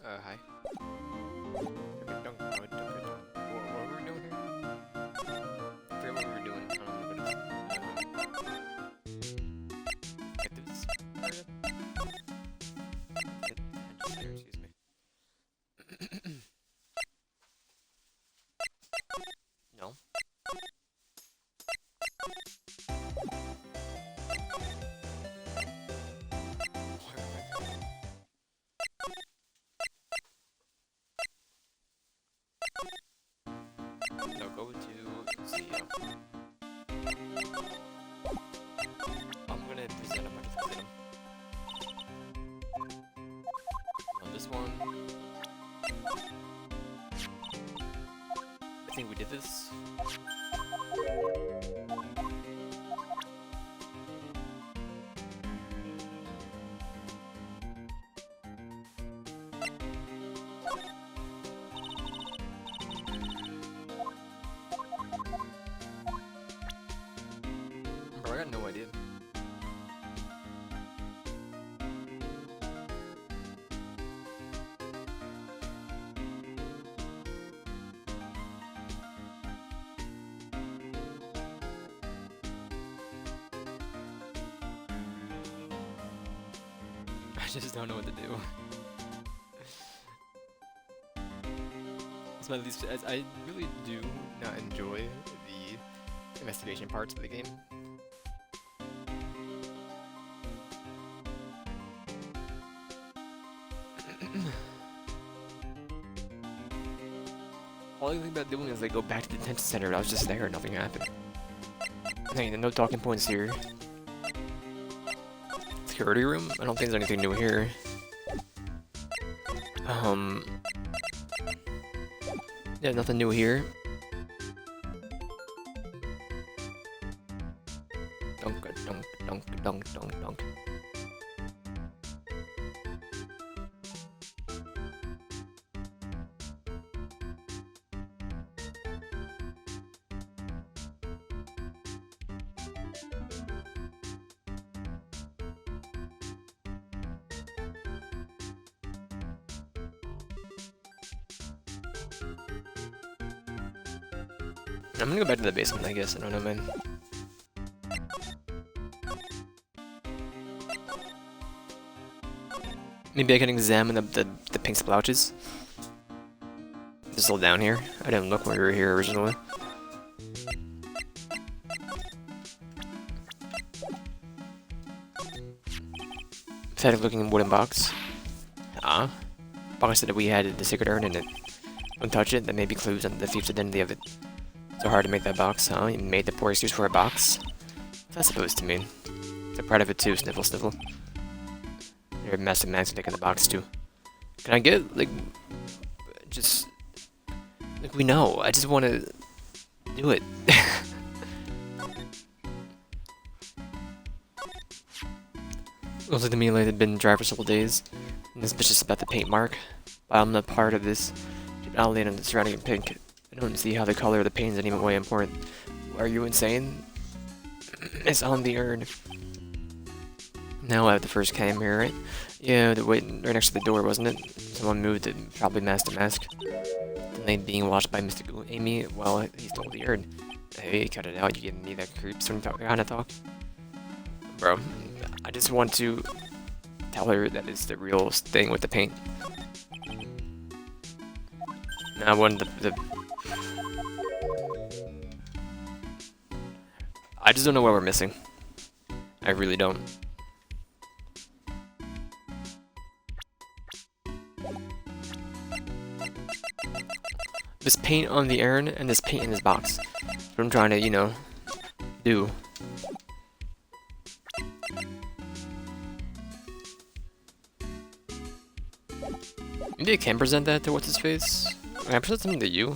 Hi. What were we doing here? I forget what we were doing. I don't know what it's. Get this area? Excuse me. No. No, go to CEO. I'm gonna present a bunch of things. On this one, I think we did this. Bro, I got no idea. I just don't know what to do. So at least I really do not enjoy the investigation parts of the game. All I think about doing is like go back to the detention center. I was just there, nothing happened. Hey, no talking points here. Security room? I don't think there's anything new here. Yeah, nothing new here. Dunk, dunk, dunk, dunk, dunk, dunk. I'm gonna go back to the basement, I guess. I don't know, man. Maybe I can examine the pink splotches. This is all down here. I didn't look when we were here originally. Pathetic looking wooden box. Ah. Box that we had the secret urn in it. Don't touch it, there may be clues on the thief's identity of it. So hard to make that box, huh? You made the poor excuse for a box? What's that supposed to mean? They're proud of it too, sniffle sniffle. They're a massive magnetic in the box too. Can I get, like, just... Like, we know, I just want to do it. Looks like the melee had been dry for several days, and this bitch is about the paint mark. But I'm not part of this. I'll lay on the surrounding in pink. I don't see how the color of the paint is in any way important. Are you insane? It's on the urn. Now I have the first cam here, right? Yeah, right next to the door, wasn't it? Someone moved it, probably masked the mask. The night being watched by Mr. Amy while he stole the urn. Hey, cut it out, you giving me that creep kind of talk? Bro, I just want to tell her that it's the real thing with the paint. Now I want the I just don't know what we're missing. I really don't. This paint on the urn and this paint in this box. That's what I'm trying to, you know, do. Maybe I can present that to what's his face? Can I present something to you?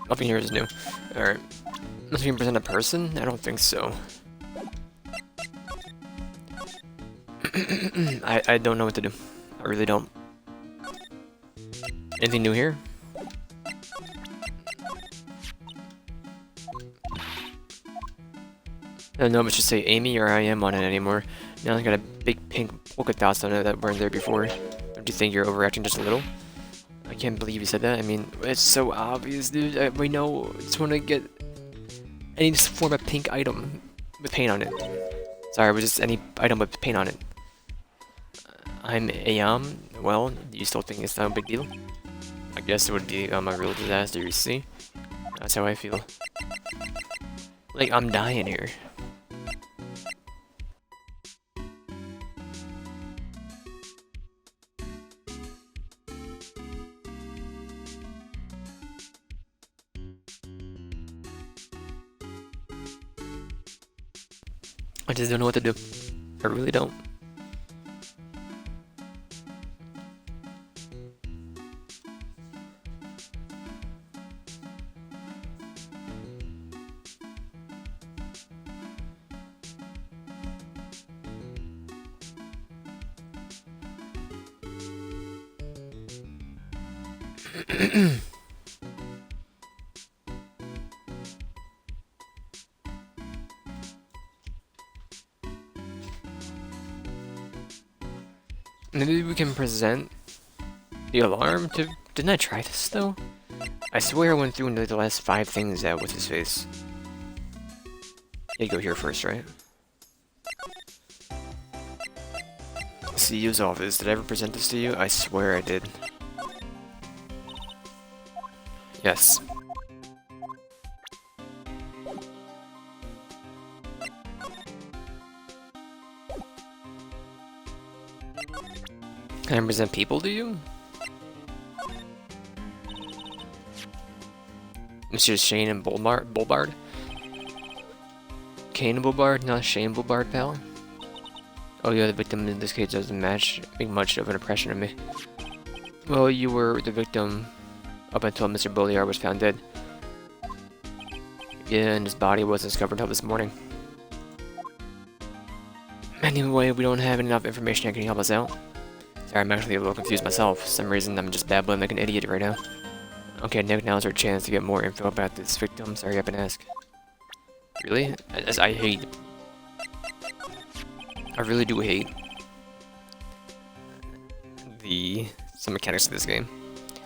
Nothing here is new. Alright. Nothing can present a person? I don't think so. I don't know what to do. I really don't. Anything new here? I don't know if it should say Amy or I am on it anymore. Now it's got a big pink polka dots on it that weren't there before. Don't you think you're overacting just a little? I can't believe you said that. I mean, it's so obvious, dude. We know. I just want to get any form of pink item with paint on it. Sorry, it was just any item with paint on it. I'm Ayam. Well, do you still think it's not a big deal? I guess it would be a real disaster, you see? That's how I feel. Like, I'm dying here. I just don't know what to do. I really don't. Maybe we can present the alarm to... Didn't I try this, though? I swear I went through the last 5 things out with his face. You go here first, right? CEO's office. Did I ever present this to you? I swear I did. Yes. Can I present people to you? Mr. Shane and Bulbard? Kane and Bulbard, not Shane Bulbard, pal? Oh yeah, the victim in this case doesn't make much of an impression on me. Well, you were the victim up until Mr. Bulliard was found dead. Yeah, and his body wasn't discovered until this morning. Anyway, we don't have enough information that can help us out. Sorry, I'm actually a little confused myself. For some reason, I'm just babbling like an idiot right now. Okay, Nick, now's our chance to get more info about this victim. Sorry, I've been asked. Really? I hate... I really do hate some mechanics of this game.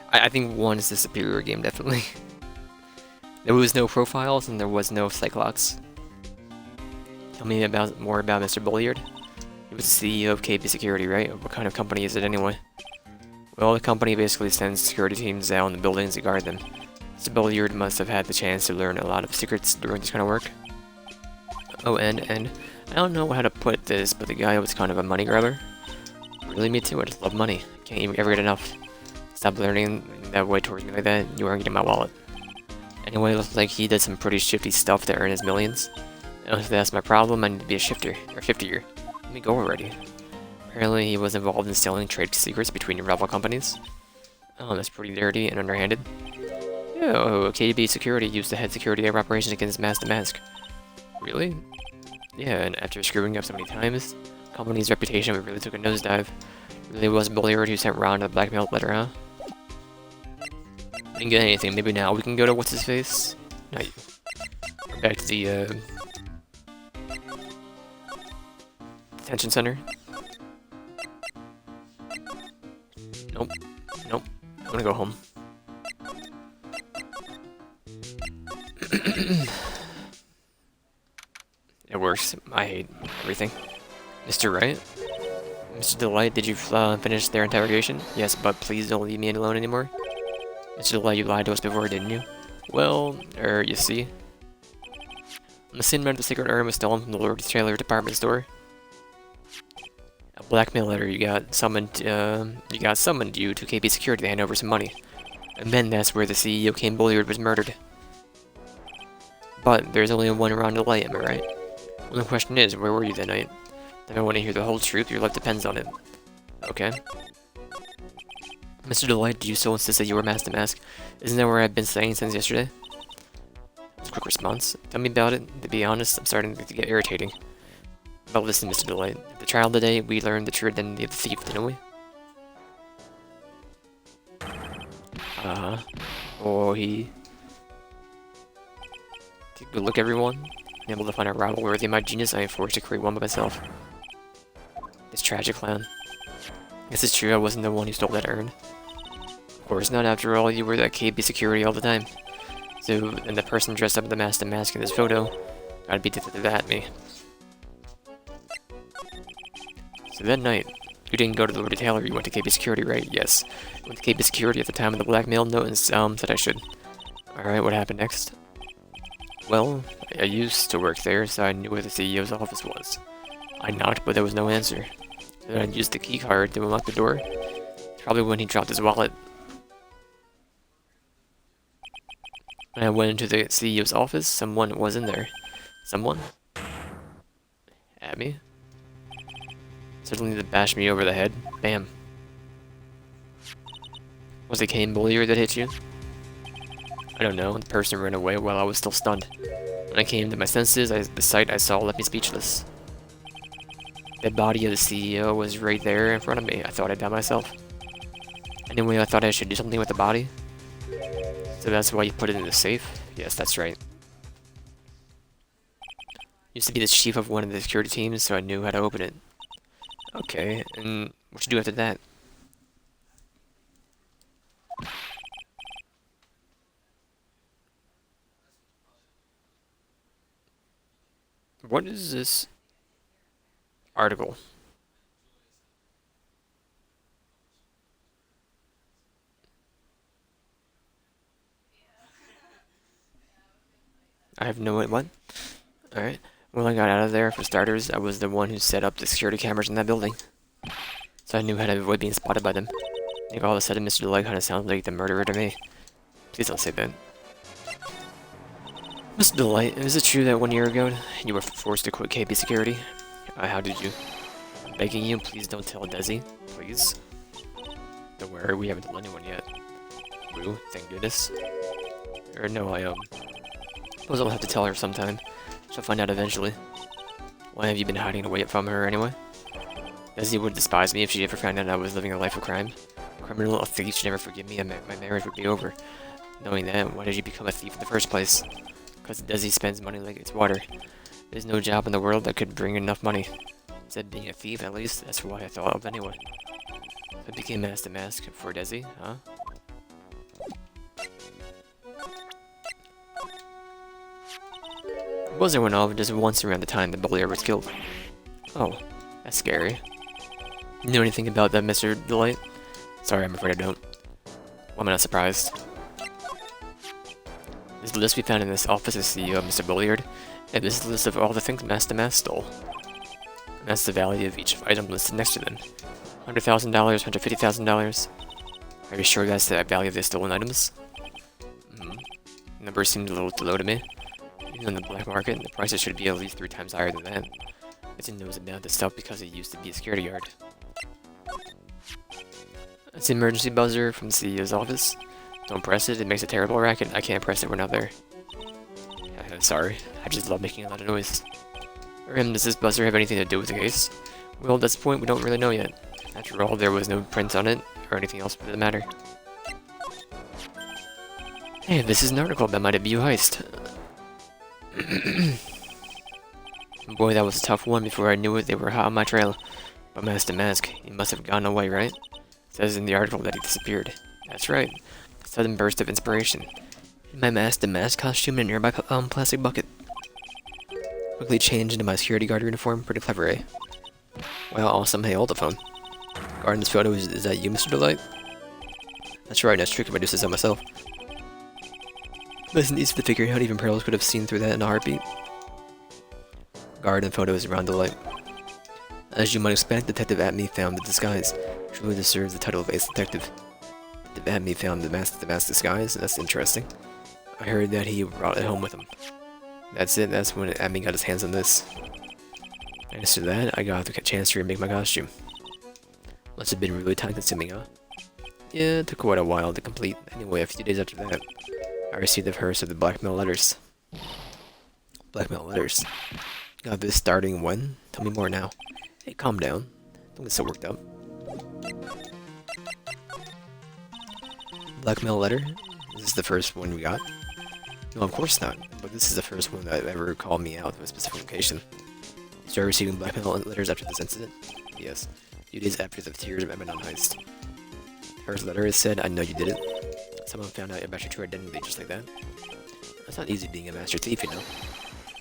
I think 1 is the superior game, definitely. There was no profiles and there was no Cyclops. Tell me more about Mr. Bulliard. He was the CEO of KP Security, right? What kind of company is it anyway? Well, the company basically sends security teams out in the buildings to guard them. Mr. Bulliard must have had the chance to learn a lot of secrets doing this kind of work. Oh, and I don't know how to put this, but the guy was kind of a money grabber. Really, me too. I just love money. Can't even ever get enough. Stop learning that way towards me like that. You aren't getting my wallet. Anyway, it looks like he did some pretty shifty stuff to earn his millions. And if that's my problem, I need to be a shifter, or 50-er. Let me go already. Apparently, he was involved in stealing trade secrets between rival companies. Oh, that's pretty dirty and underhanded. Oh, KB Security used to head security operations against Mask to Mask. Really? Yeah, and after screwing up so many times, the company's reputation really took a nosedive. Really was Bulliard who sent Ron a blackmail letter, huh? Didn't get anything. Maybe now we can go to what's-his-face? No, back to the, detention center. Nope. Nope. I wanna go home. It works. I hate everything. Mr. Wright? Mr. Delight, did you finish their interrogation? Yes, but please don't leave me alone anymore. Mr. Delight, you lied to us before, didn't you? Well, you see. The scene of the secret urn was stolen from the Lord's Trailer department store. A blackmail letter you got summoned you to KP Security to hand over some money. And then that's where the CEO Kane Bulliard was murdered. But there's only one Ron Delight, am I right? Well, the question is, where were you that night? If I want to hear the whole truth, your life depends on it. Okay. Mr. Delight, do you still insist that you were Mask to Mask? Isn't that what I've been saying since yesterday? That's a quick response. Tell me about it. To be honest, I'm starting to get irritating. But listen, Mr. Delight. At the trial today, we learned the true identity of the thief, didn't we? Oh, he... Take a good look, everyone. Unable to find a rival worthy of my genius, I am forced to create one by myself. This tragic clown. Guess it's true I wasn't the one who stole that urn. Of course not, after all, you were that KB security all the time. So, and the person dressed up in the mask in this photo gotta be Detective Atme. So that night, you didn't go to the Lord Taylor, you went to KB Security, right? Yes. I went to KB Security at the time of the blackmail note and said I should. Alright, what happened next? Well, I used to work there, so I knew where the CEO's office was. I knocked, but there was no answer. Then I used the key card to unlock the door. Probably when he dropped his wallet. When I went into the CEO's office, someone was in there. Someone? Abby? Suddenly they bashed me over the head. Bam. Was it Kane Bullier that hit you? I don't know. The person ran away while I was still stunned. When I came to my senses, the sight I saw left me speechless. The body of the CEO was right there in front of me. I thought I'd die myself. Anyway, I thought I should do something with the body. So that's why you put it in the safe? Yes, that's right. Used to be the chief of one of the security teams, so I knew how to open it. Okay, and what you do after that? What is this article? I have no idea. What? Alright. When I got out of there, for starters, I was the one who set up the security cameras in that building. So I knew how to avoid being spotted by them. I think all of a sudden Mr. Delight kind of sounds like the murderer to me. Please don't say that. Mr. Delight, is it true that 1 year ago, you were forced to quit KB Security? How did you? I'm begging you, please don't tell Desi. Please. Don't worry, we haven't told anyone yet. Woo, thank goodness. Or no, I suppose I'll have to tell her sometime. She'll find out eventually. Why have you been hiding away from her anyway? Desi would despise me if she ever found out I was living a life of crime. A criminal, a thief should never forgive me and my marriage would be over. Knowing that, why did you become a thief in the first place? Because Desi spends money like it's water. There's no job in the world that could bring enough money. Instead of being a thief, at least, that's why I thought of anyway. I became Master Mask for Desi, huh? The buzzer went off just once around the time the Bullier was killed. Oh, that's scary. You know anything about that, Mr. Delight? Sorry, I'm afraid I don't. Why am I not surprised? This is the list we found in this office is the Mr. Bulliard, and this is the list of all the things Master Mask stole. And that's the value of each item listed next to them. $100,000, $150,000. Are you sure that's the value of the stolen items? The number seems a little too low to me. Even on the black market, the prices should be at least 3 times higher than that. I didn't know about this stuff because it used to be a security guard. It's the emergency buzzer from the CEO's office. Don't press it, it makes a terrible racket. I can't press it, we're not there. Sorry, I just love making a lot of noise. Does this buzzer have anything to do with the case? Well, at this point, we don't really know yet. After all, there was no print on it, or anything else for the matter. Hey, this is an article about my debut heist. Boy, that was a tough one. Before I knew it, they were hot on my trail. But Master Mask, he must have gone away, right? It says in the article that he disappeared. That's right. A sudden burst of inspiration. In my Master Mask costume in a nearby plastic bucket. Quickly changed into my security guard uniform. Pretty clever, eh? Wow, awesome. Hey, hold the phone. Guard in this photo, is that you, Mr. Delight? That's right, that's true, I produced this on myself. But it's easy to figure out even Pearls could have seen through that in a heartbeat. Guard in photo is around Delight. As you might expect, Detective Atme found the disguise. Truly deserves the title of Ace Detective. Detective Atme found the mask disguise, that's interesting. I heard that he brought it home with him. That's it, that's when Atme got his hands on this. Thanks to that, I got the chance to remake my costume. Must have been really time consuming, huh? Yeah, it took quite a while to complete. Anyway, a few days after that, I received the first of the blackmail letters. Blackmail letters? Got this starting when? Tell me more now. Hey, calm down. Don't get so worked up. Blackmail letter? This is the first one we got. No, of course not. But this is the first one that ever called me out with a specific location. Started receiving blackmail letters after this incident? Yes. A few days after the Tears of Emmerdon heist. First letter is said, I know you did it. Someone found out about your true identity just like that. That's not easy being a master thief, you know.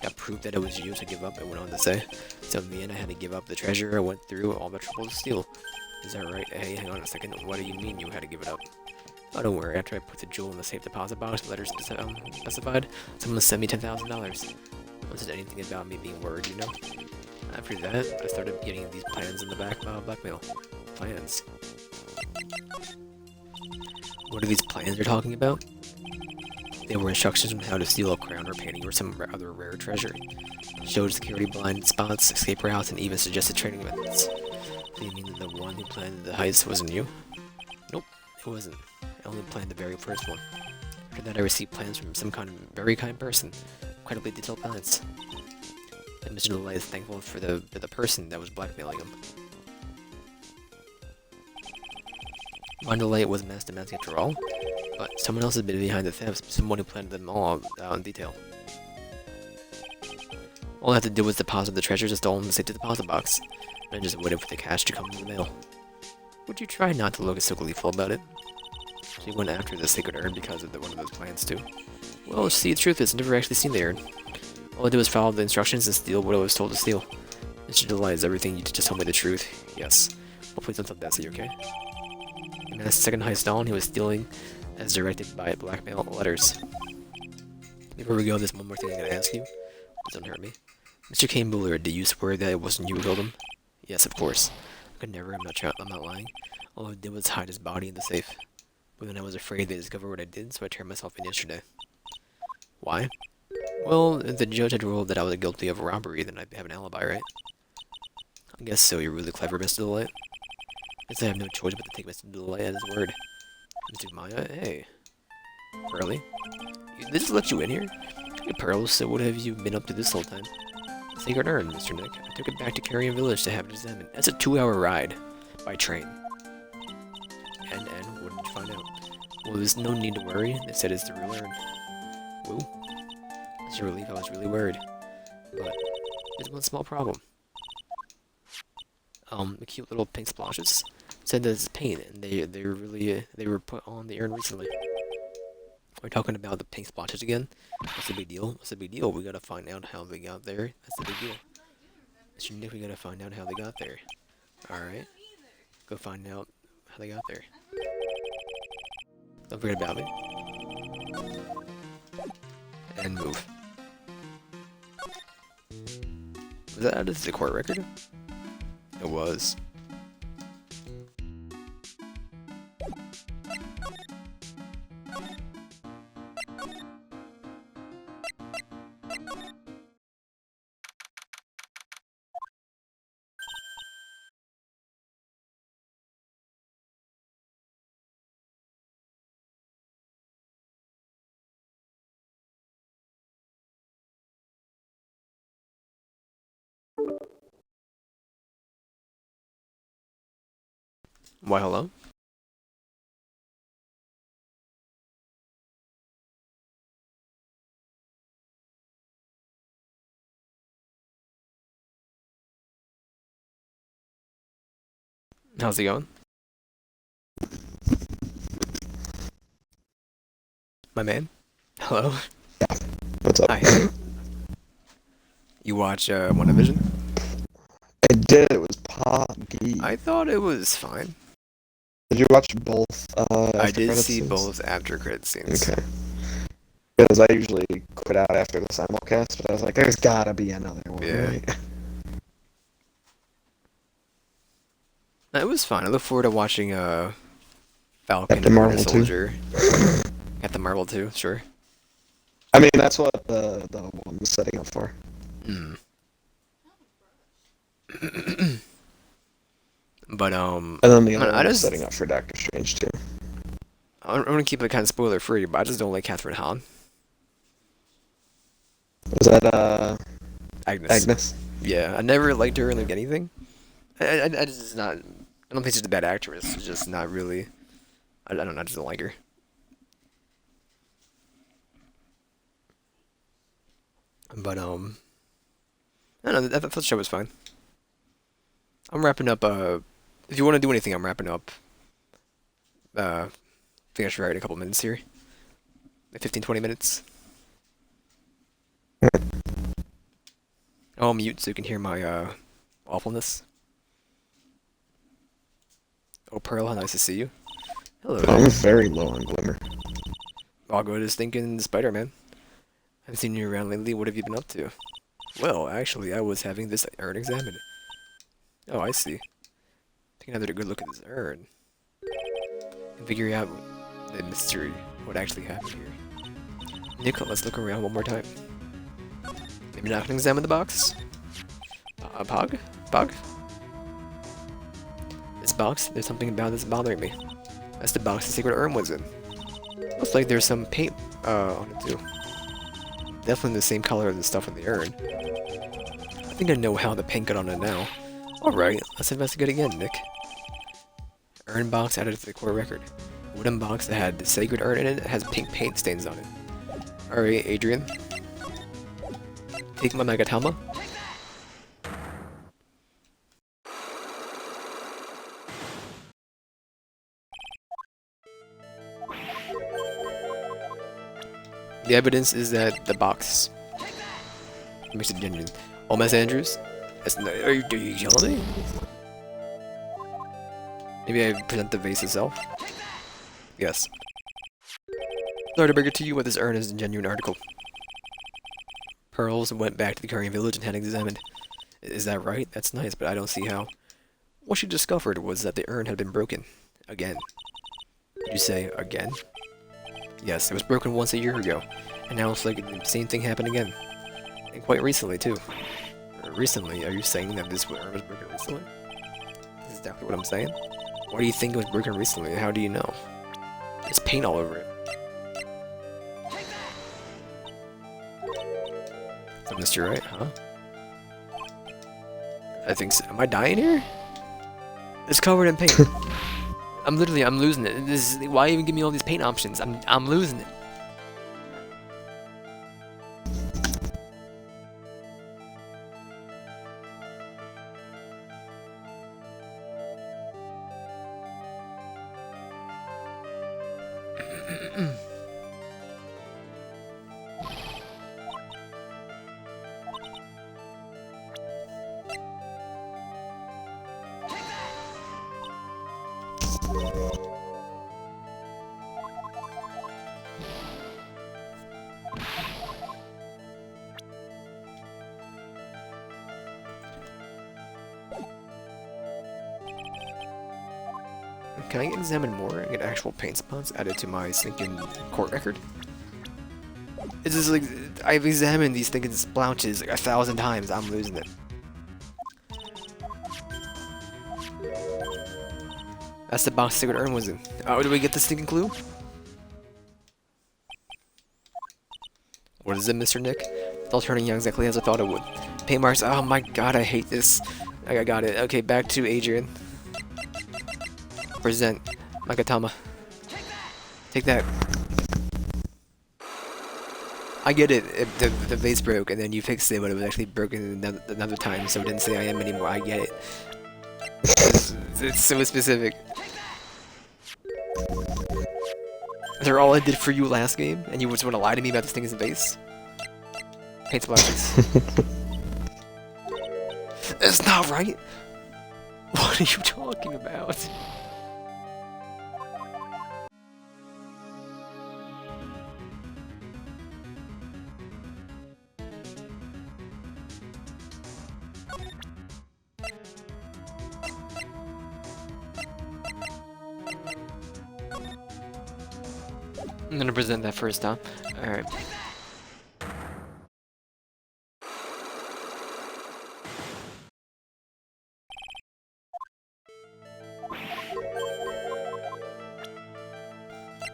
Got proof that it was you, so give up, it went on to say. So in the end, I had to give up the treasure I went through all the trouble to steal. Is that right? Hey, hang on a second. What do you mean you had to give it up? Oh, don't worry. After I put the jewel in the safe deposit box, the letters specified, someone sent me $10,000. Wasn't anything about me being worried, you know? After that, I started getting these plans in the back blackmail. Plans. What are these plans you're talking about? They were instructions on how to steal a crown or painting or some other rare treasure. Showed security blind spots, escape routes, and even suggested training methods. Do you mean that the one who planned the heist wasn't you? Nope, it wasn't. I only planned the very first one. After that, I received plans from some kind of very kind person. Incredibly detailed plans. And Mr. Delay is thankful for the person that was blackmailing him. Ron Delay was masked after all, but someone else has been behind the thefts, someone who planned them all out in detail. All I had to do was deposit the treasures and stole in the safe deposit box, and I just waited for the cash to come in the mail. Would you try not to look so gleeful about it? She went after the sacred urn because of one of those plans too. Well, see, the truth is, I never actually seen the urn. All I did was follow the instructions and steal what I was told to steal. Mr. Delay, is everything you just told me the truth? Yes. Well, please don't tell Bessie, okay? And as the second heist on, he was stealing as directed by blackmail letters. Before we go, there's one more thing I gotta ask you. Please don't hurt me. Mr. Kane Buller, do you swear that it wasn't you who killed him? Yes, of course. I could never, I'm not lying. All I did was hide his body in the safe. But then I was afraid they'd discover what I did, so I turned myself in yesterday. Why? Well, if the judge had ruled that I was guilty of robbery, then I'd have an alibi, right? I guess so, you're really clever, Mr. Delay. Guess I have no choice but to take Mr. Delay at his word. Mr. Maya, hey. Pearly? They just let you in here? Hey, Pearl, so what have you been up to this whole time? Sacred Urn, Mr. Nick. I took it back to Carrion Village to have it examined. That's a 2-hour ride. By train. And, what did you find out? Well, there's no need to worry. They said it's the real urn. Woo? It's a relief, I was really worried. But, there's one small problem. The cute little pink splashes said that it's paint, and they were put on the urn recently. We're talking about the pink splotches again. What's the big deal? What's the big deal? We gotta find out how they got there. That's the big deal. Mr. Nick, we gotta find out how they got there. Alright. Go find out how they got there. Don't forget about me. And move. Was that added to the court record? It was. Why, hello? How's it going? My man? Hello? What's up? Hi. You watch, WandaVision? I did. It was poggy. I thought it was fine. Did you watch both? I After did credits see scenes? both after credit scenes. Okay. Because I usually quit out after the simulcast, but I was like, there's gotta be another one, Yeah. right? It was fun. I look forward to watching, Falcon Captain and Marvel Winter 2. Soldier. Captain Marvel 2, sure. I mean, that's what the one was setting up for. Mm. But, And then the other I one was just, setting up for Doctor Strange, too. I'm gonna keep it kind of spoiler free, but I just don't like Catherine Hahn. Was that, Agnes. Agnes? Yeah, I never liked her in like anything. I just not. I don't think she's a bad actress. It's just not really. I don't know. I just don't like her. But I don't know. That first show was fine. I'm wrapping up. If you want to do anything, I'm wrapping up. I think I should write in a couple minutes here. Like 15, 20 minutes. I'll mute so you can hear my awfulness. Oh, Pearl, how nice to see you. Hello there. I'm very low on glimmer. I'll go to stinking Spider-Man. I haven't seen you around lately. What have you been up to? Well, actually, I was having this urn examined. Oh, I see. Taking another good look at this urn. And figuring out the mystery, what actually happened here. Nick, let's look around one more time. Maybe not gonna examine the box? Pog? Pog? This box, there's something about this bothering me. That's the box the secret urn was in. Looks like there's some paint on it too. Definitely the same color as the stuff in the urn. I think I know how the paint got on it now. Alright, let's investigate again, Nick. Urn box added to the core record. Wooden box that had the sacred urn in it has pink paint stains on it. Alright, Adrian. Take my Magatama. The evidence is that the box makes it genuine. Oh, Miss Andrews? Are you yelling at me? Maybe I present the vase itself? Yes. Sorry to bring it to you, but this urn is a genuine article. Pearls went back to the Korean village and had it examined. Is that right? That's nice, but I don't see how. What she discovered was that the urn had been broken. Again. Did you say again? Yes, it was broken once a year ago, and now it's like the same thing happened again. And quite recently, too. Recently? Are you saying that this urn was broken recently? That's exactly what I'm saying. Why do you think it was broken recently? How do you know? There's paint all over it. I missed you right, huh? I think so. Am I dying here? It's covered in paint. I'm losing it. This is, why even give me all these paint options? I'm losing it. Can I examine more and get actual paint spots added to my stinking court record? It's just like, I've examined these stinking splotches like 1,000 times, I'm losing it. That's the box secret urn was in. Oh, did we get the stinking clue? What is it, Mr. Nick? It's all turning out exactly as I thought it would. Paint marks, oh my god, I hate this. I got it. Okay, back to Adrian. Present Magatama. Take that. I get it. The vase broke and then you fixed it, but it was actually broken another time, so it didn't say I am anymore. I get it. It's so specific. Is that all I did for you last game, and you just want to lie to me about this thing as a vase? Paint splashes. That's not right. What are you talking about? I'm gonna present that first, huh? Alright.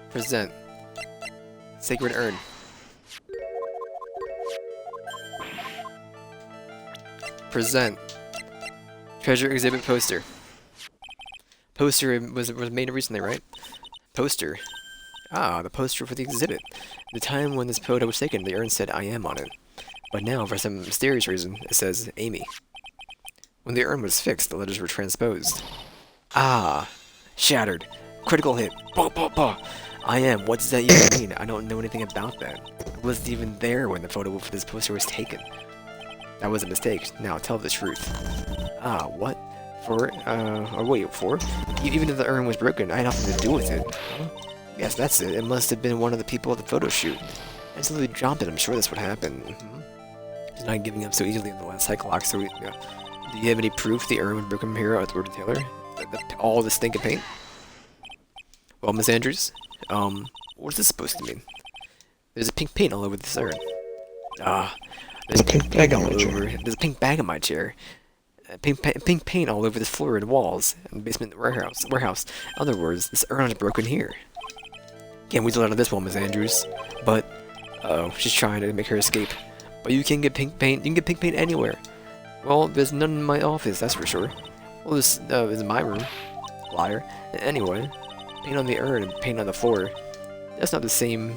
Present. Sacred Urn. Present. Treasure exhibit poster. Poster was made recently, right? Poster. Ah, the poster for the exhibit. The time when this photo was taken, the urn said I am on it. But now, for some mysterious reason, it says Amy. When the urn was fixed, the letters were transposed. Ah! Shattered. Critical hit. Bah, bah, bah. I am. What does that even mean? I don't know anything about that. I wasn't even there when the photo for this poster was taken. That was a mistake. Now, tell the truth. Ah, what? For? Even if the urn was broken, I had nothing to do with it. Huh? Yes, that's it. It must have been one of the people at the photo shoot. I simply dropped it. I'm sure that's what happened. He's not giving up so easily in the last cycle lock, so do you have any proof the urn was broken from here at Lord Taylor? All this stinking paint? Well, Miss Andrews, what's this supposed to mean? There's a pink paint all over this urn. There's a pink bag on my chair. There's a pink bag on my chair. Pink paint all over this floor and walls, and the basement warehouse. In other words, this urn is broken here. Can't weasel out of this one, Miss Andrews. But, she's trying to make her escape. But you can get pink paint. You can get pink paint anywhere. Well, there's none in my office, that's for sure. Well, this is my room. Liar. Anyway, paint on the urn and paint on the floor. That's not the same.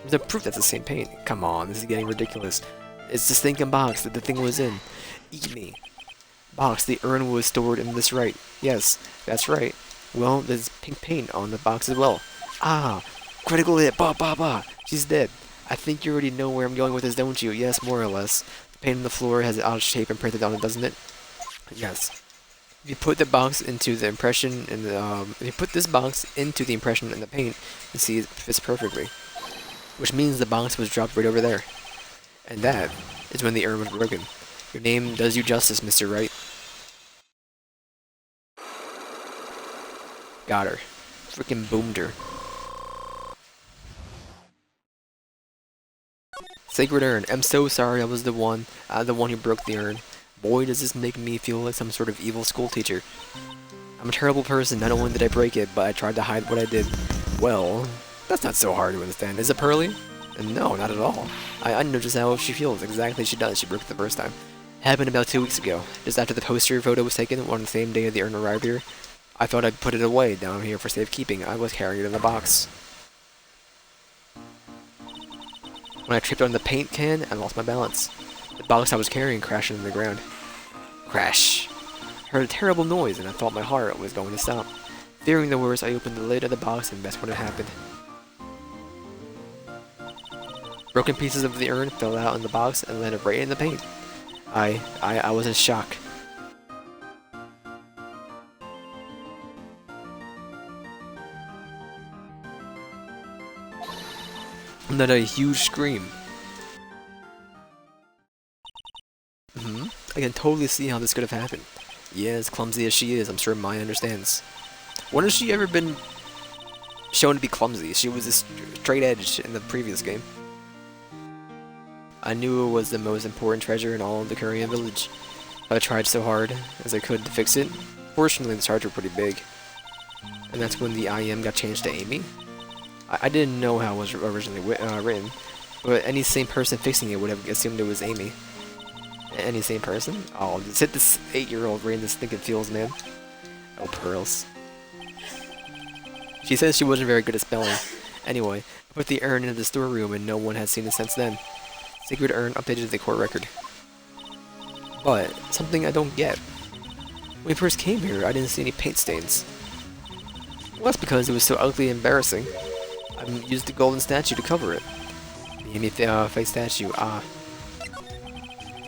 There's no proof that's the same paint. Come on, this is getting ridiculous. It's the stinking box that the thing was in. Eat me. Box, the urn was stored in this Wright. Yes, that's right. Well, there's pink paint on the box as well. Ah, critical hit. Bah, bah, bah. She's dead. I think you already know where I'm going with this, don't you? Yes, more or less. The paint on the floor has an odd shape and printed on it, doesn't it? Yes. If you put the box into the impression and if you put this box into the impression and the paint, you see it fits perfectly. Which means the box was dropped right over there. And that is when the urn was broken. Your name does you justice, Mr. Wright. Got her. Freaking boomed her. Sacred Urn, I'm so sorry I was the one who broke the urn. Boy, does this make me feel like some sort of evil school teacher. I'm a terrible person, not only did I break it, but I tried to hide what I did. Well, that's not so hard to understand, is it, Pearly? No, not at all. I know just how she feels, exactly she does, she broke it the first time. Happened about 2 weeks ago, just after the poster photo was taken on the same day the urn arrived here. I thought I'd put it away down here for safekeeping. I was carrying it in a box. When I tripped on the paint can, I lost my balance. The box I was carrying crashed into the ground. Crash! I heard a terrible noise and I thought my heart was going to stop. Fearing the worst, I opened the lid of the box and that's when it happened. Broken pieces of the urn fell out in the box and landed right in the paint. I was in shock. And then a huge scream. I can totally see how this could have happened. Yeah, as clumsy as she is, I'm sure Maya understands. When has she ever been shown to be clumsy? She was a straight edge in the previous game. I knew it was the most important treasure in all of the Korean village. I tried so hard as I could to fix it. Fortunately, the shards were pretty big. And that's when the IM got changed to Amy. I didn't know how it was originally written, but any sane person fixing it would have assumed it was Amy. Any sane person? Oh, just hit this 8-year-old right in this thinking feels, man. Oh, pearls. She says she wasn't very good at spelling. Anyway, I put the urn into the storeroom and no one has seen it since then. Sacred Urn updated the court record. But, something I don't get. When we first came here, I didn't see any paint stains. Well, that's because it was so ugly and embarrassing. I used the golden statue to cover it. The Amy face statue, The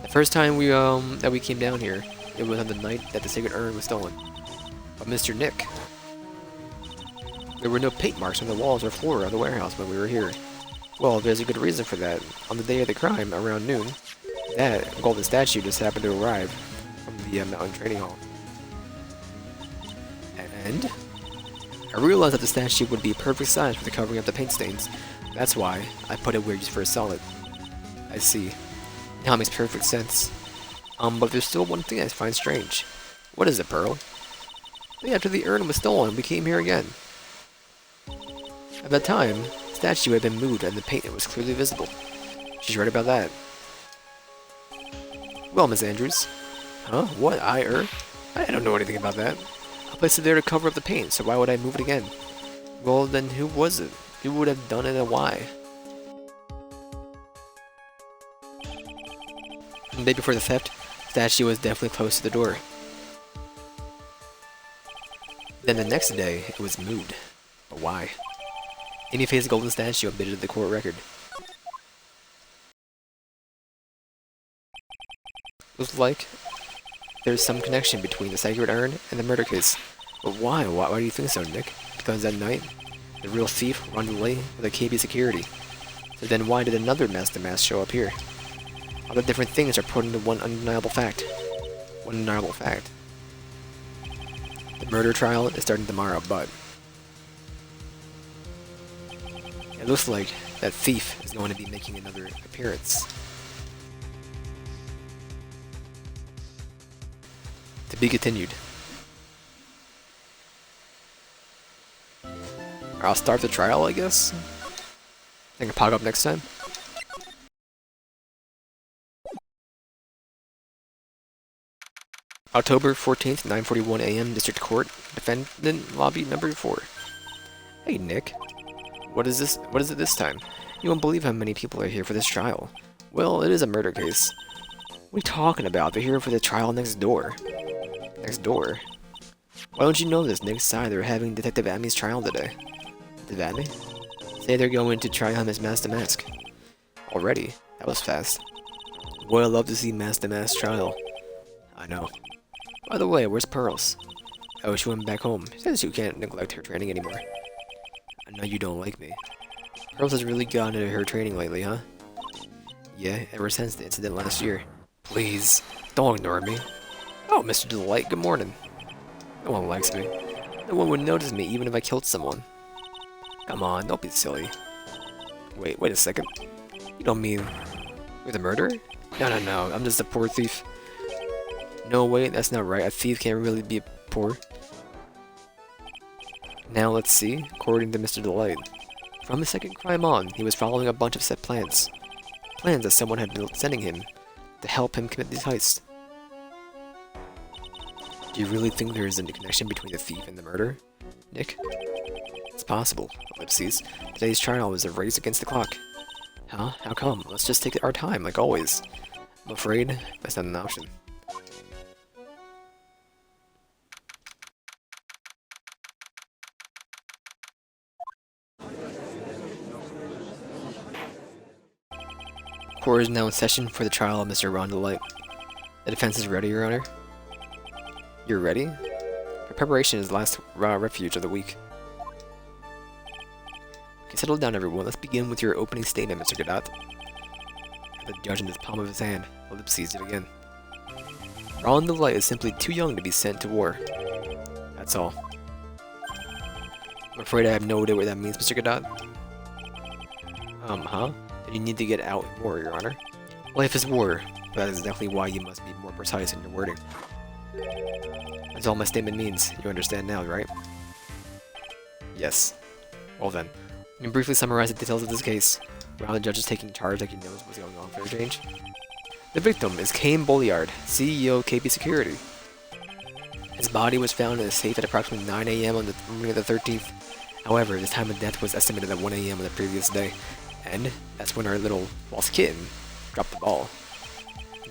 first time that we came down here, it was on the night that the Sacred Urn was stolen. By Mr. Nick. There were no paint marks on the walls or floor of the warehouse when we were here. Well, there's a good reason for that. On the day of the crime, around noon, that golden statue just happened to arrive from the Mountain Trading Hall. And I realized that the statue would be a perfect size for the covering up the paint stains. That's why I put it where you first saw it. I see. Now it makes perfect sense. But there's still one thing I find strange. What is it, Pearl? After the urn was stolen, we came here again. At that time, the statue had been moved and the paint was clearly visible. She's right about that. Well, Miss Andrews. Huh? What? I don't know anything about that. I placed it there to cover up the paint, so why would I move it again? Well, then who was it? Who would have done it and why? The day before the theft, the statue was definitely close to the door. Then the next day, it was moved. But why? Amy faced the golden statue updated the court record. Looks like there's some connection between the sacred urn and the murder case. But why? Why do you think so, Nick? Because that night, the real thief ran away with the KB security. So then why did another master mask show up here? All the different things are put into one undeniable fact. One undeniable fact. The murder trial is starting tomorrow, but it looks like that thief is going to be making another appearance. To be continued. Or I'll start the trial, I guess. I can pop up next time. October 14th, 9:41 a.m. District Court, Defendant Lobby Number 4. Hey Nick, what is this? What is it this time? You won't believe how many people are here for this trial. Well, it is a murder case. What are you talking about? They're here for the trial next door. Next door? Why don't you know this, Nick? Sorry, they're having Detective Amy's trial today. Detective Amy? Say they're going to try on Miss Master Mask. Already? That was fast. Boy, I love to see Master Mask trial. I know. By the way, where's Pearls? Oh, she went back home. Says you can't neglect her training anymore. I know you don't like me. Pearls has really gotten into her training lately, huh? Yeah, ever since the incident last year. Please, don't ignore me. Oh, Mr. Delight, good morning. No one likes me. No one would notice me even if I killed someone. Come on, don't be silly. Wait a second. You don't mean you're the murderer? No, I'm just a poor thief. No, wait, that's not right. A thief can't really be poor. Now let's see. According to Mr. Delight, from his second crime on, he was following a bunch of set plans. Plans that someone had been sending him to help him commit these heists. Do you really think there is a connection between the thief and the murder, Nick? It's possible. Ellipses. Today's trial is a race against the clock. Huh? How come? Let's just take our time, like always. I'm afraid that's not an option. Court is now in session for the trial of Mr. Ron Delight. The defense is ready, Your Honor. You're ready? Your preparation is the last refuge of the week. Okay, settle down, everyone. Let's begin with your opening statement, Mr. Godot. The judge in the palm of his hand. Ellipses it again. Ron Delight is simply too young to be sent to war. That's all. I'm afraid I have no idea what that means, Mr. Godot. Huh? Then you need to get out in war, Your Honor. Life is war, but that is exactly why you must be more precise in your wording. That's all my statement means. You understand now, right? Yes. Well then, you can briefly summarize the details of this case. While the judge is taking charge like he knows what's going on for a change. The victim is Kane Bolliard, CEO of KP Security. His body was found in a safe at approximately 9 a.m. on the morning of the 13th. However, the time of death was estimated at 1 a.m. on the previous day. And that's when our little lost kitten dropped the ball.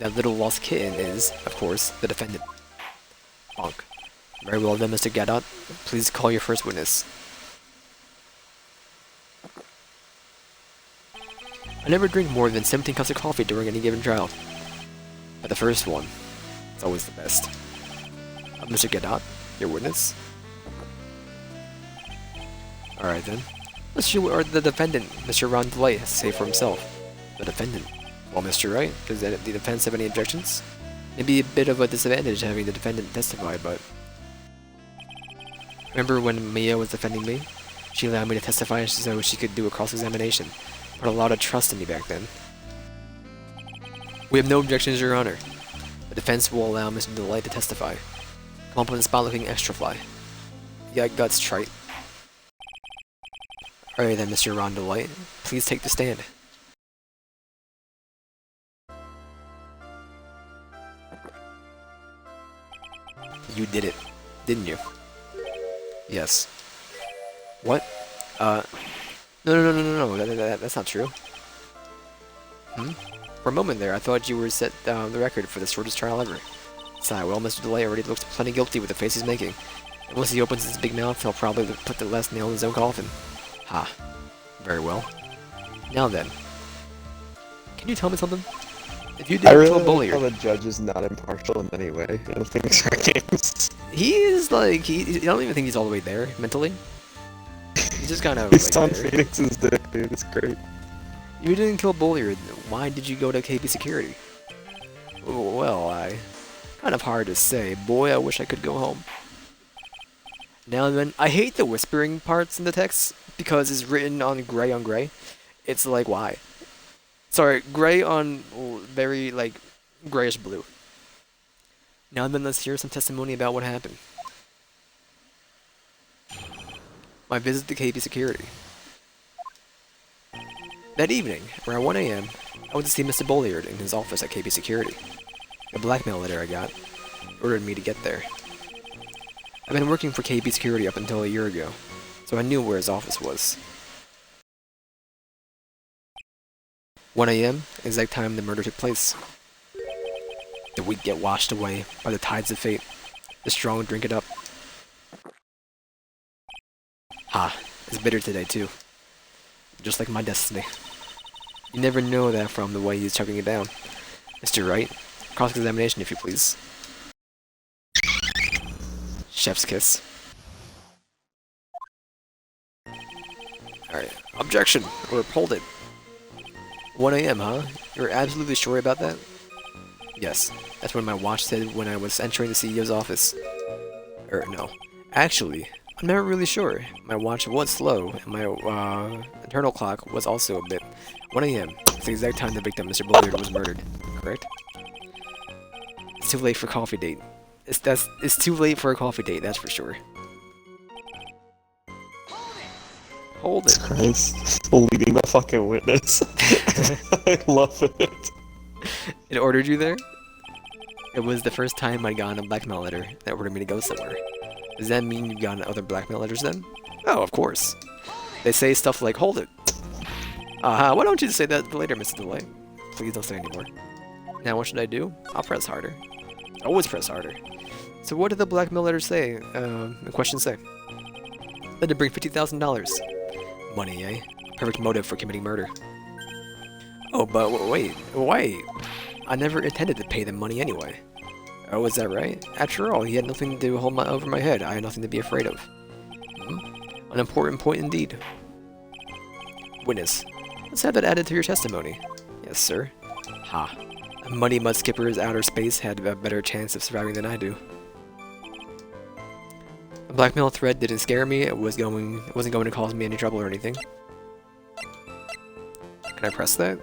That little lost kitten is, of course, the defendant. Bonk. Very well then, Mr. Gadot. Please call your first witness. I never drink more than 17 cups of coffee during any given trial. But the first one, it's always the best. Mr. Gadot, your witness. Alright then. Let's see what the defendant, Mr. Ron Delight, has to say for himself. The defendant. Well, Mr. Wright, does the defense have any objections? Maybe a bit of a disadvantage having the defendant testify, but... Remember when Mia was defending me? She allowed me to testify so she could do a cross-examination. Put a lot of trust in me back then. We have no objections, Your Honor. The defense will allow Mr. Delight to testify. Come up on the spot looking extra fly. Yeah, guts, trite. Alright then, Mr. Ron Delight, please take the stand. You did it, didn't you? Yes. What? No, that's not true. Hmm? For a moment there, I thought you were set the record for the shortest trial ever. Sigh, well, Mr. Delay already looks plenty guilty with the face he's making. And once he opens his big mouth, he'll probably put the last nail in his own coffin. Ha. Very well. Now then. Can you tell me something? If you I didn't really kill a like bully, how the judge is not impartial in any way in things or games. he is like, I don't even think he's all the way there, mentally. He's just kind of He's like on there. Phoenix's dick, dude. It's great. You didn't kill Bulliard, why did you go to KP Security? Well, kind of hard to say. Boy, I wish I could go home. Now and then, I hate the whispering parts in the text, because it's written on gray. It's like, why? Sorry, gray on very, like, grayish blue. Now and then, let's hear some testimony about what happened. My visit to KP Security. That evening, around 1 AM, I went to see Mr. Bulliard in his office at KP Security. A blackmail letter I got ordered me to get there. I've been working for KP Security up until a year ago, so I knew where his office was. 1 AM, exact time the murder took place. The weak get washed away by the tides of fate. The strong drink it up. Ha, it's bitter today too. Just like my destiny. You never know that from the way he's chugging it down. Mr. Wright, cross-examination if you please. Chef's kiss. Alright, objection, or hold it. 1 AM, huh? You're absolutely sure about that? Yes, that's what my watch said when I was entering the CEO's office. No. Actually, I'm never really sure. My watch was slow, and my internal clock was also a bit. 1 AM. It's the exact time the victim, Mr. Bulliard, was murdered. Correct? It's too late for coffee date. It's too late for a coffee date, that's for sure. Hold it. Christ. Leading the fucking witness. I love it. It ordered you there? It was the first time I'd gotten a blackmail letter that ordered me to go somewhere. Does that mean you've gotten other blackmail letters then? Oh, of course. They say stuff like, hold it. Why don't you say that later, Mr. Delay? Please don't say anymore. Now what should I do? I'll press harder. Always press harder. So what did the blackmail letters say? The question say? Let it bring $50,000. Money, eh? Perfect motive for committing murder. Oh, but wait. I never intended to pay them money anyway. Oh, is that right? After all, he had nothing to hold over my head. I had nothing to be afraid of. An important point indeed. Witness, let's have that added to your testimony. Yes, sir. Ha. A muddy mud skipper's outer space had a better chance of surviving than I do. The blackmail threat didn't scare me. It wasn't going to cause me any trouble or anything. Can I press that?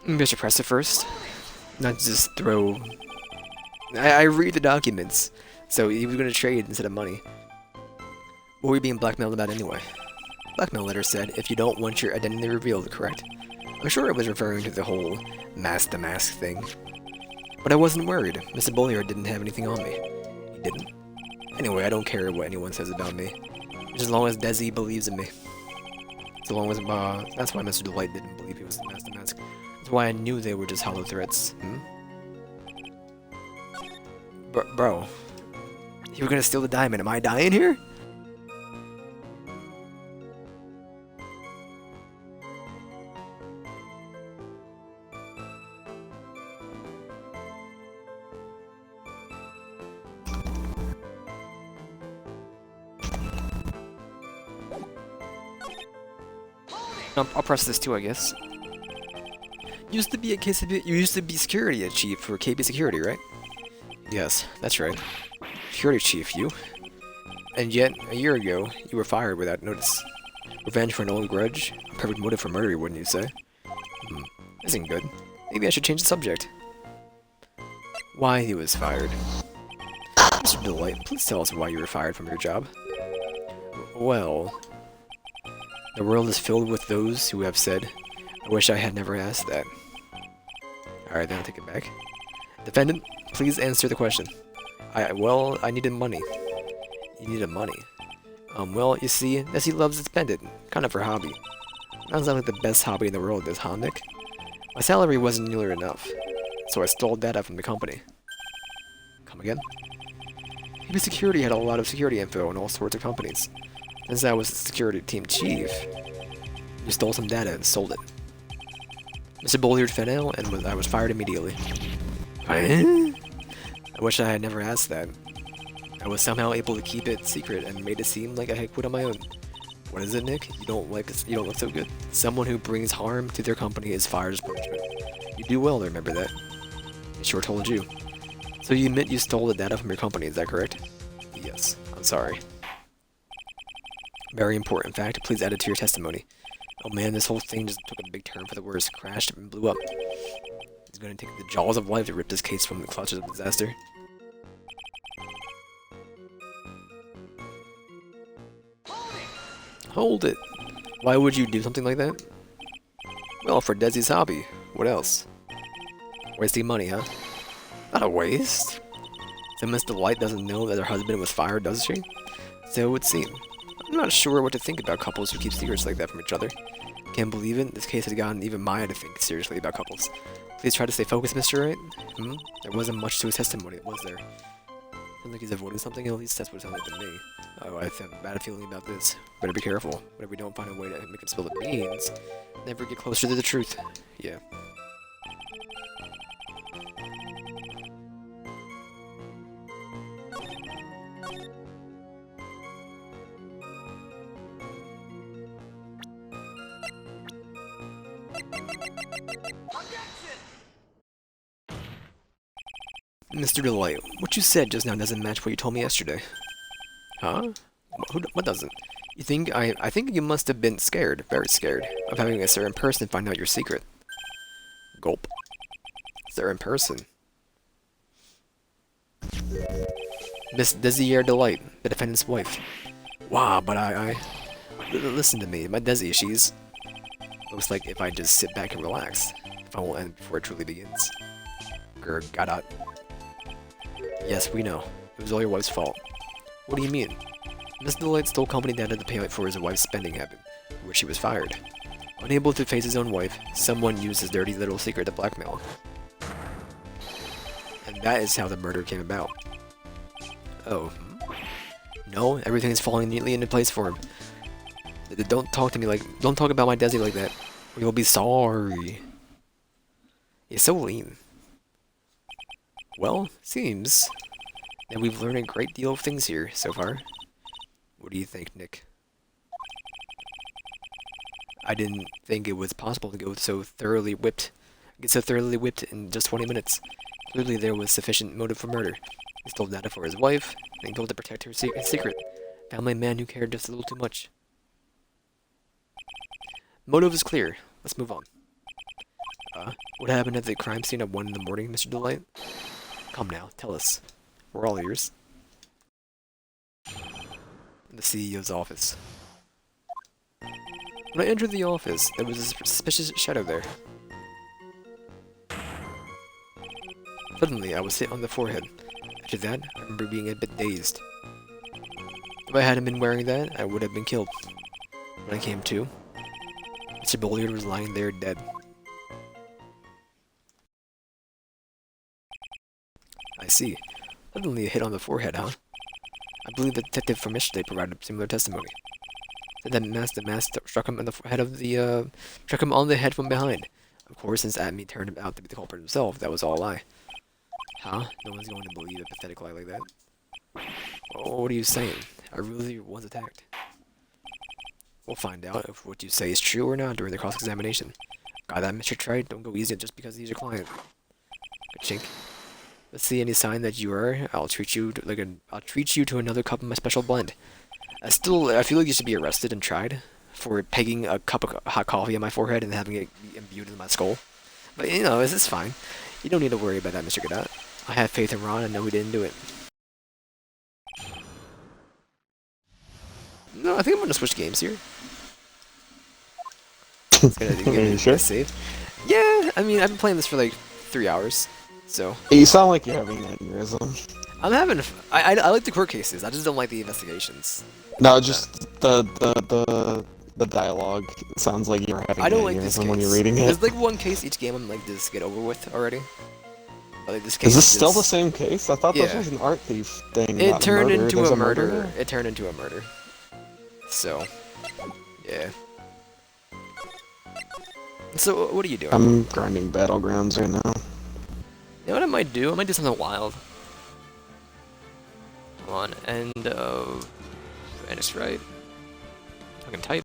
Maybe I should press it first. Not just throw... I read the documents. So he was going to trade instead of money. What were you being blackmailed about anyway? Blackmail letter said, if you don't want your identity revealed, correct? I'm sure it was referring to the whole mask-to-mask thing. But I wasn't worried. Mr. Bulliard didn't have anything on me. He didn't. Anyway, I don't care what anyone says about me. Just as long as Desi believes in me. So long as, that's why Mr. Delight didn't believe he was the mask-to-mask. That's why I knew they were just hollow threats. Bro. You were gonna steal the diamond. Am I dying here? I'll press this too, I guess. You used to be security chief for KB Security, right? Yes, that's right. Security chief, you? And yet, a year ago, you were fired without notice. Revenge for an old grudge? A perfect motive for murder, wouldn't you say? Isn't good. Maybe I should change the subject. Why he was fired. Mr. Delight, please tell us why you were fired from your job. Well, the world is filled with those who have said, I wish I had never asked that. Alright, then I'll take it back. Defendant, please answer the question. Well, I needed money. You needed money? Well, you see, Nessie loves to spend it, kind of her hobby. Not exactly the best hobby in the world is, huh, Nick? My salary wasn't nearly enough, so I stole data from the company. Come again? Maybe security had a lot of security info in all sorts of companies. Since I was the security team chief, you stole some data and sold it. Mr. Bolliard fell out, and I was fired immediately. I wish I had never asked that. I was somehow able to keep it secret and made it seem like I had quit on my own. What is it, Nick? You don't look so good? Someone who brings harm to their company is fired as punishment. You do well to remember that. I sure told you. So you admit you stole the data from your company, is that correct? Yes. I'm sorry. Very important fact, please add it to your testimony. Oh man, this whole thing just took a big turn for the worse, crashed and blew up. He's going to take the jaws of life to rip this case from the clutches of disaster. Hold it! Why would you do something like that? Well, for Desi's hobby. What else? Wasting money, huh? Not a waste. So Miss Delight doesn't know that her husband was fired, does she? So it would seem. I'm not sure what to think about couples who keep secrets like that from each other. Can't believe it, this case has gotten even Maya to think seriously about couples. Please try to stay focused, Mr. Wright. There wasn't much to his testimony, was there? Sounds like he's avoiding something, at least that's what it sounds like to me. Oh, I have a bad feeling about this. Better be careful. Whenever we don't find a way to make him spill the beans, never get closer to the truth. Yeah. Mr. Delight, what you said just now doesn't match what you told me yesterday. Huh? What doesn't? You think I think you must have been scared, very scared, of having a certain person find out your secret. Gulp. Certain person. Miss Desier Delight, the defendant's wife. Wow, but listen to me, my Desi, she's... Looks like if I just sit back and relax, if I won't end before it truly begins. Grr, got out. Yes, we know. It was all your wife's fault. What do you mean? Mr. Delight stole company data to pay for his wife's spending habit, for which he was fired. Unable to face his own wife, someone used his dirty little secret to blackmail him. And that is how the murder came about. Oh. No, everything is falling neatly into place for him. Don't talk about my Desi like that, or you'll be sorry. He's so lean. Well, seems that we've learned a great deal of things here so far. What do you think, Nick? I didn't think it was possible to get so thoroughly whipped in just 20 minutes. Clearly there was sufficient motive for murder. He stole data for his wife, and he told to protect her secret. Found a man who cared just a little too much. Motive is clear. Let's move on. What happened at the crime scene at 1 in the morning, Mr. Delight? Come now, tell us. We're all ears. The CEO's office. When I entered the office, there was a suspicious shadow there. Suddenly, I was hit on the forehead. After that, I remember being a bit dazed. If I hadn't been wearing that, I would have been killed. When I came to, Mr. Bolliard was lying there dead. I see. Suddenly a hit on the forehead, huh? I believe the detective from yesterday provided similar testimony. Then the mask struck him on the head struck him on the head from behind. Of course, since Admi turned out to be the culprit himself, that was all a lie. Huh? No one's going to believe a pathetic lie like that. Oh, what are you saying? I really was attacked. We'll find out if what you say is true or not during the cross-examination. Got that, Mr. Trite? Don't go easy just because he's your client. Chink. Let's see any sign that you are. I'll treat you I'll treat you to another cup of my special blend. I feel like you should be arrested and tried for pegging a cup of hot coffee on my forehead and having it be imbued in my skull. But you know, this is fine. You don't need to worry about that, Mr. Godot. I have faith in Ron. I know he didn't do it. No, I think I'm gonna switch games here. It's gonna give me sure? a save. Yeah, I mean, I've been playing this for like 3 hours, so. You sound like you're having an aneurysm. I'm having. I like the court cases. I just don't like the investigations. No, just the dialogue. It sounds like you're having I don't an like this aneurysm case. when you're reading it. There's like one case each game I'm like, just get over with already. But, like, this case Is this is still just- the same case? I thought this Yeah. was an art thief thing. It not turned murder. into There's a murder murder. now? It turned into a murder. So, yeah. So what are you doing? I'm grinding battlegrounds right now. You know what I might do? I might do something wild. Come on, end of Venice, right? I can type.